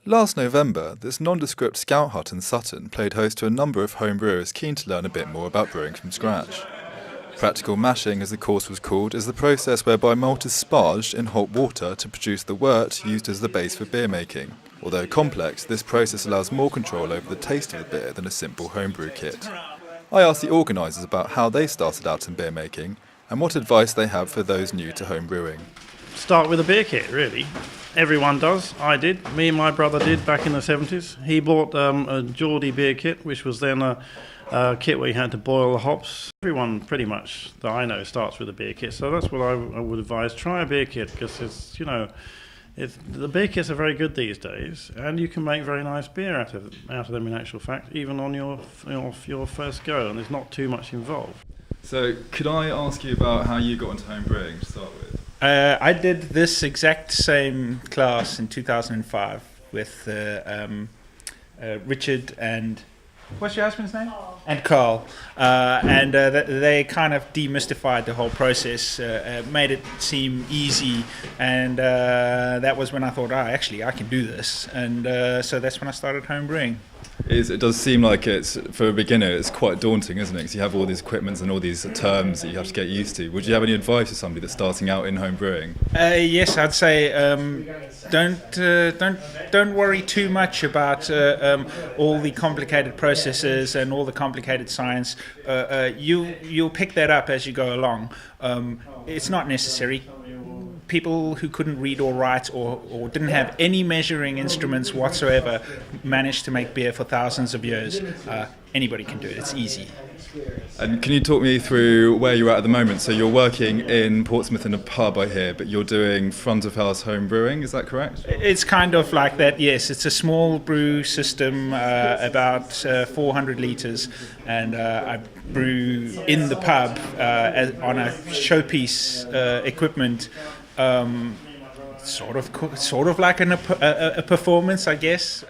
Last November, this nondescript scout hut in Sutton played host to a number of home brewers keen to learn a bit more about brewing from scratch. Practical mashing, as the course was called, is the process whereby malt is sparged in hot water to produce the wort used as the base for beer making. Although complex, this process allows more control over the taste of the beer than a simple homebrew kit. I asked the organisers about how they started out in beer making and what advice they have for those new to home brewing. Start with a beer kit, really. Everyone does. I did. Me and my brother did back in the 70s. He bought a Geordie beer kit, which was then a kit where you had to boil the hops. Everyone pretty much that I know starts with a beer kit, so that's what I would advise. Try a beer kit because the beer kits are very good these days, and you can make very nice beer out of them in actual fact, even on your first go, and there's not too much involved. So, could I ask you about how you got into home brewing to start with? I did this exact same class in 2005 with Richard and what's your husband's name? And Carl. They kind of demystified the whole process, made it seem easy, and that was when I thought, actually I can do this, and so that's when I started home brewing. It does seem like it's, for a beginner, it's quite daunting, isn't it? Because you have all these equipments and all these terms that you have to get used to. Would you have any advice for somebody that's starting out in home brewing? Yes, I'd say don't worry too much about all the complicated processes and all the complicated science. You'll pick that up as you go along. It's not necessary. People who couldn't read or write or didn't have any measuring instruments whatsoever managed to make beer for thousands of years. Anybody can do it. It's easy. And can you talk me through where you're at the moment? So you're working in Portsmouth in a pub, I hear, but you're doing front of house home brewing, is that correct? It's kind of like that, yes. It's a small brew system, about 400 litres, and I brew in the pub on a showpiece equipment. Sort of like a performance, I guess.